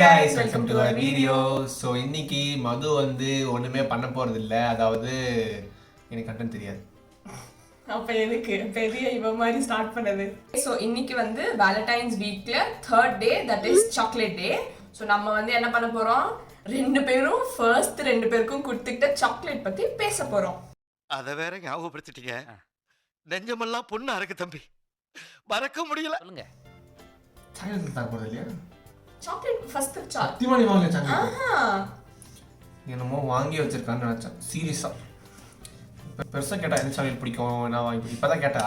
guys, welcome to our video. So இன்னைக்கு மது வந்து ஒண்ணுமே பண்ண போறது இல்ல. அதாவது எனக்கு கண்டென்ட் தெரியாது. அப்ப எதுக்கு பெரிய இவ மாதிரி ஸ்டார்ட் பண்ணது. சோ இன்னைக்கு வந்து வேலண்டைன்ஸ் வீக்ல 3rd day, that is chocolate day. So நம்ம வந்து என்ன பண்ண போறோம், ரெண்டு பேரும் ஃபர்ஸ்ட் ரெண்டு பேருக்கும் கொடுத்துக்கிட்ட சாக்லேட் பத்தி பேச போறோம். அத வேற ஞாபகப்படுத்திட்டீங்க. நெஞ்சமெல்லாம் பொண்ணு அறக்கு தம்பி, மறக்க முடியல. சொல்லுங்க. சாக்லேட் தர போறது இல்லையா? சாக்லேட் ஃபர்ஸ்ட் சத்தியமானி வாங்க சாக்லேட். என்னமோ வாங்கி வச்சிருக்கான்னு நினைச்சேன். சீரியஸா பெருசா கேட்டா எந்த சாக்லேட் பிடிக்கும், நான் வாங்கி இப்பதான் கேட்டா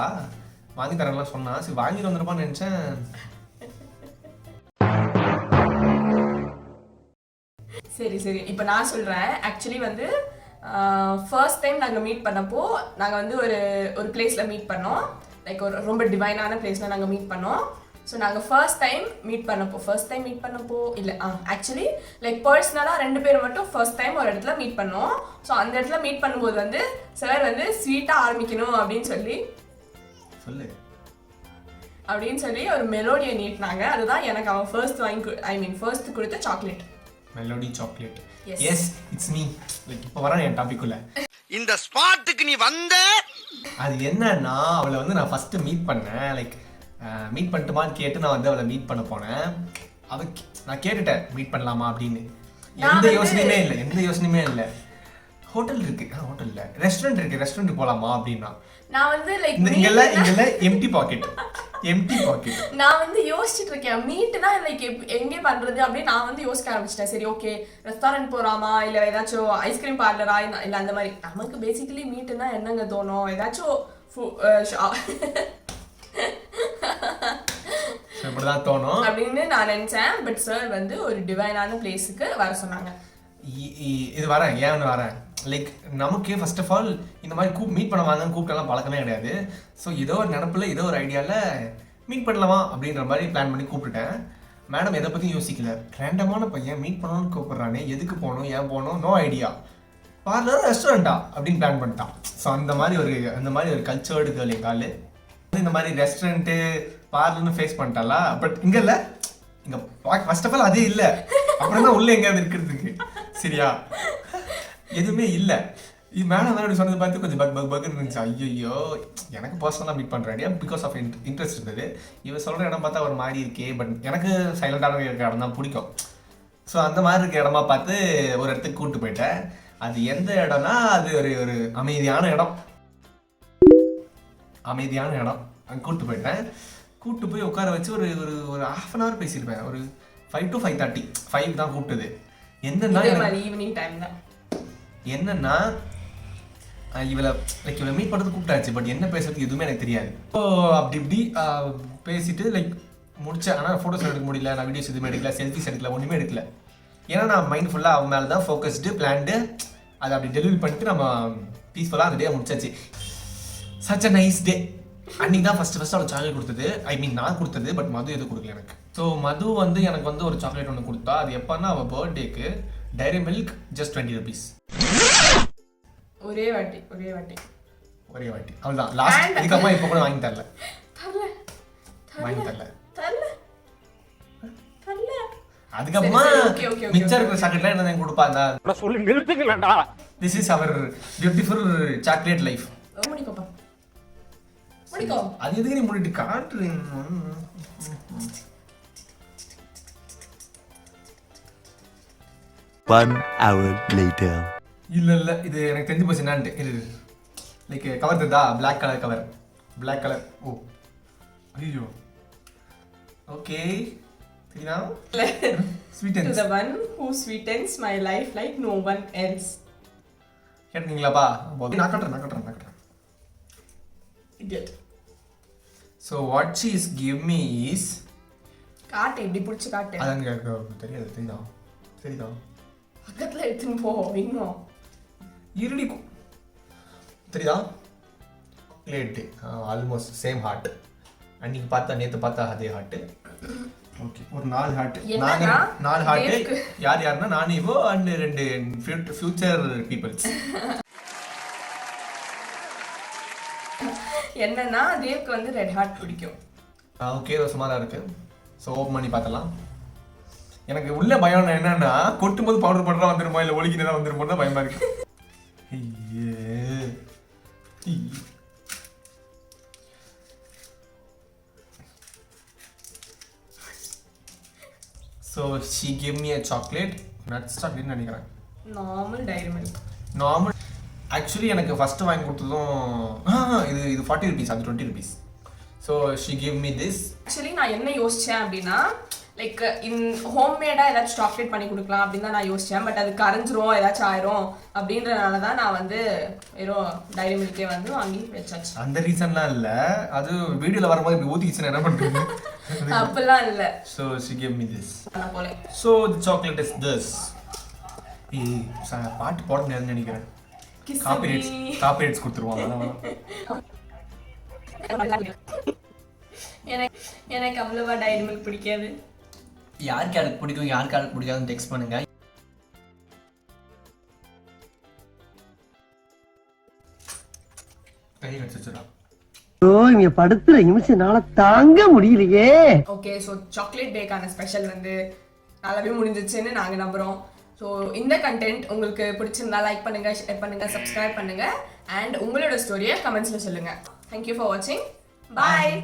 வாங்கி தரலாம் சொன்னா, சரி வாங்கிட்டு வந்துருப்பான்னு நினைச்சேன். சரி சரி இப்போ நான் சொல்றேன். ஆக்சுவலி வந்து ஃபர்ஸ்ட் டைம் நாங்கள் மீட் பண்ணப்போ நாங்கள் வந்து ஒரு பிளேஸில் மீட் பண்ணோம். லைக் ஒரு ரொம்ப டிவைனான பிளேஸில் நாங்கள் மீட் பண்ணோம். ஸோ நாங்கள் ஃபர்ஸ்ட் டைம் மீட் பண்ணப்போ இல்லை ஆக்சுவலி லைக் பர்சனலாக ரெண்டு பேரும் மட்டும் ஃபர்ஸ்ட் டைம் ஒரு இடத்துல மீட் பண்ணோம். ஸோ அந்த இடத்துல மீட் பண்ணும்போது வந்து சார் வந்து ஸ்வீட்டாக ஆரம்பிக்கணும் அப்படின்னு சொல்லி ஒரு மெலோடியை நீட்டினாங்க. அதுதான் எனக்கு அவன் ஃபர்ஸ்ட் கொடுத்த chocolate. Melody chocolate. S it's me. Like இப்போ வரேன் என் டாபிக் உள்ள. இந்த ஸ்பாட்டுக்கு நீ வந்த அது என்னன்னா, அவளை வந்து நான் ஃபர்ஸ்ட் மீட் பண்ணேன். லைக் மீட் பண்ணிட்டுமான்னு கேட்டு நான் வந்து அவளை மீட் பண்ண போனேன். நான் கேட்டுட்டேன் மீட் பண்ணலாமா அப்படின்னு. எந்த யோசனையுமே இல்லை. ஹோட்டல் இருக்கு, ஹோட்டல்ல ரெஸ்டாரண்ட் இருக்கு, ரெஸ்டாரண்ட் போலாமா அப்படின்னா நான் வந்து லைக் இங்கெல்லாம் எம்டி பாக்கெட். நான் வந்து யோசிச்சுட்டு இருக்கேன் மீட்னா லைக் எங்கே பண்றது அப்படின்னு நான் வந்து யோசிக்க ஆரம்பிச்சிட்டேன். சரி ஓகே ரெஸ்டாரண்ட் போறாமா இல்ல ஏதாச்சும் ஐஸ்கிரீம் பார்லரா இல்ல அந்த மாதிரி. நமக்கு பேசிக்கலி மீட்னா என்னங்க தோணும், ஏதாச்சும் இப்படிதான் தோணும் அப்படின்னு நான் நினைச்சேன். பட் சார் வந்து ஒரு டிவைனான பிளேஸுக்கு வர சொன்னாங்க. இது வரேன் லைக் நமக்கு ஃபர்ஸ்ட் ஆஃப் ஆல் இந்த மாதிரி மீட் பண்ண வாங்கன்னு கூப்பிட்டெல்லாம் பழக்கமே கிடையாது. ஸோ ஏதோ ஒரு நினப்பில் ஏதோ ஒரு ஐடியாவில் மீட் பண்ணலாமா அப்படின்ற மாதிரி பிளான் பண்ணி கூப்பிட்டுட்டேன். மேடம் எதை பற்றியும் யோசிக்கல, ரேண்டமான பையன் மீட் பண்ணணும்னு கூப்பிட்றானே, எதுக்கு போகணும் ஏன் போகணும், நோ ஐடியா, பார்லர் ரெஸ்டாரண்ட்டா அப்படின்னு பிளான் பண்ணிட்டான். ஸோ அந்த மாதிரி ஒரு கல்ச்சர்டு கேர்ள் எங்கால் இந்த மாதிரி ரெஸ்டாரண்ட்டு பார்லர்னு ஃபேஸ் பண்ணிட்டாலா. பட் இங்கே இல்லை, இங்கே ஃபர்ஸ்ட் ஆஃப் ஆல் அதே இல்லை. அப்புறம் தான் உள்ளே எங்கேயாவது இருக்கிறதுக்கு சரியா எதுவுமே இல்லை. இது மேடம் அப்படி சொன்னது பார்த்து கொஞ்சம் பக்குன்னு இருந்துச்சு. ஐயோ எனக்கு பர்சனலாக மீட் பண்ணுறேன் பிகாஸ் ஆஃப் இன்ட்ரெஸ்ட் இருந்தது. இவன் சொல்கிற இடம் பார்த்தா ஒரு மாதிரி இருக்கே, பட் எனக்கு சைலண்டான இருக்க இடம் தான் பிடிக்கும். ஸோ அந்த மாதிரி இருக்க இடமா பார்த்து ஒரு இடத்துக்கு கூப்பிட்டு போயிட்டேன். அது எந்த இடம்னா அது ஒரு அமைதியான இடம். அங்கே கூப்பிட்டு போயிட்டேன். கூப்பிட்டு போய் உட்கார வச்சு ஒரு ½ hour பேசியிருப்பேன். ஒரு 5 to 5:30 5 தான் கூப்பிட்டது. என்னன்னா இவளை மீட் பண்ணுறது கூப்பிட்டாச்சு, பட் என்ன பேசுறதுக்கு எதுவுமே எனக்கு தெரியாது. ஸோ அப்படி பேசிட்டு லைக் முடிச்சேன். ஆனால் ஃபோட்டோஸ் எடுக்க முடியல, நான் வீடியோஸ் எதுவுமே எடுக்கல, செல்ஃபிஸ் எடுக்கல, ஒன்றுமே எடுக்கல. ஏன்னா நான் மைண்ட் ஃபுல்லாக அவன் மேலே தான் ஃபோக்கஸ்டு, பிளான்டு. அதை அப்படி டெலிவரி பண்ணிட்டு நம்ம பீஸ்ஃபுல்லாக அந்த டே முடிச்சாச்சு. Such a nice day. அன்னைக்கு தான் ஃபர்ஸ்ட் அவள் சாக்லேட் கொடுத்தது. நான் கொடுத்தது, பட் மது எதுவும் கொடுக்கல எனக்கு. ஸோ மது வந்து எனக்கு வந்து ஒரு சாக்லேட் ஒன்று கொடுத்தா. அது எப்போன்னா அவள் பர்த்டேக்கு டைரி மில்க் ஜஸ்ட் 20 rupees. ஒரே வாட்டி அவ்வளோதான். லாஸ்ட் இதுக்கப்புறம் இப்போ கூட வாங்கி தரல. அதுக்கப்புறமா மிச்சம் இருக்கிற சாக்லேட்லாம் என்ன கொடுப்பாங்க சொல்லி நிறுத்துக்கலடா. This is our beautiful chocolate life. அது எதுக்கு நீ முடிட்டு காட்டுறீங்க? 1 hour later. இல்ல இது எனக்கு தெரிஞ்சு போச்சு என்னான்ட்டு. லைக் கவர் தெரியுதா? Black colour. ஓ ஐயோ ஓகே தெரியுதா? Sweetens. The one who sweetens my life like no one else. கேட்டீங்களாப்பா? நான் கட்டுறேன். Idiot. So what she is give me is காட்டு இப்படி புடிச்சு காட்டு. அதான் தெரியுதா? பக்கத்துல எடுத்துன்னு போ இன்னும். இருடி தெரியுதா? Plate almost same hard. அன்னைக்கு நேத்து பார்த்தா அதே ஹார்ட். ஓகே ஒரு 4 ஹார்ட். 4 ஹார்ட். யாருன்னா நான் இவோ அண்ட் 2 ஃபியூச்சர் பீப்பிள்ஸ். என்னன்னா தேவ்க்கு வந்து ரெட் ஹார்ட் பிடிக்கும். ஓகே சுமாரா இருக்கு. ஸோ ஓப்பன் பண்ணி பார்த்தலாம். எனக்கு உள்ள பயம் என்னன்னா கொட்டும் போது பவுடர் பவுடரா வந்துருமா இல்லை ஒலிக்கினா வந்துருமோ தான் பயமா இருக்கு. So she gave me a chocolate, nuts chocolate நினைக்கிறேன். Normal Dairy Milk. Normal actually எனக்கு ஃபர்ஸ்ட் வாங்கி கொடுத்ததும் இது 40 rupees, அது 20 rupees. So she gave me this. Actually நான் என்ன யோசிச்சேன் அப்படின்னா லைக் ஹோம்மேடாக ஏதாச்சும் சாக்லேட் பண்ணி கொடுக்கலாம் அப்படின்னு தான் நான் யோசித்தேன். பட் அது கரைஞ்சிரும் ஏதாச்சும் ஆயிரும் அப்படின்றனால தான் நான் வந்து வெறும் டைரி மில்கே வந்து வாங்கி வச்சாச்சு. அந்த ரீசன்லாம் இல்லை, அது வீடியோவில் வரும்போது இப்படி ஊற்றிக்கிச்சு என்ன பண்ணுறது. அப்படிலாம் இல்லை. So she gave me this. நான் போல. So the chocolate is this. பாட்டு போட முடியாதுன்னு நினைக்கிறேன். காப்பிரைட்ஸ் கொடுத்துருவாங்க. எனக்கு அவ்வளவா டைரி மில்க் பிடிக்காது. யாருக்கு யாருக்கு பிடிக்கும் யாருக்கு யாருக்கு பிடிக்காதுன்னு டெக்ஸ்ட் பண்ணுங்க. கை வச்சுடா. இங்க படுத்துற நிமிஷம்னால தாங்க முடியலையே. ஓகே, ஸோ சாக்லேட் டேக்கான ஸ்பெஷல் வந்து நல்லாவே முடிஞ்சிச்சுன்னு நாங்கள் நம்புகிறோம். ஸோ இந்த கண்டென்ட் உங்களுக்கு பிடிச்சிருந்தா லைக் பண்ணுங்க, ஷேர் பண்ணுங்க, சப்ஸ்கிரைப் பண்ணுங்க அண்ட் உங்களோட ஸ்டோரியை கமெண்ட்ஸில் சொல்லுங்க. தேங்க்யூ ஃபார் வாட்சிங். பாய்.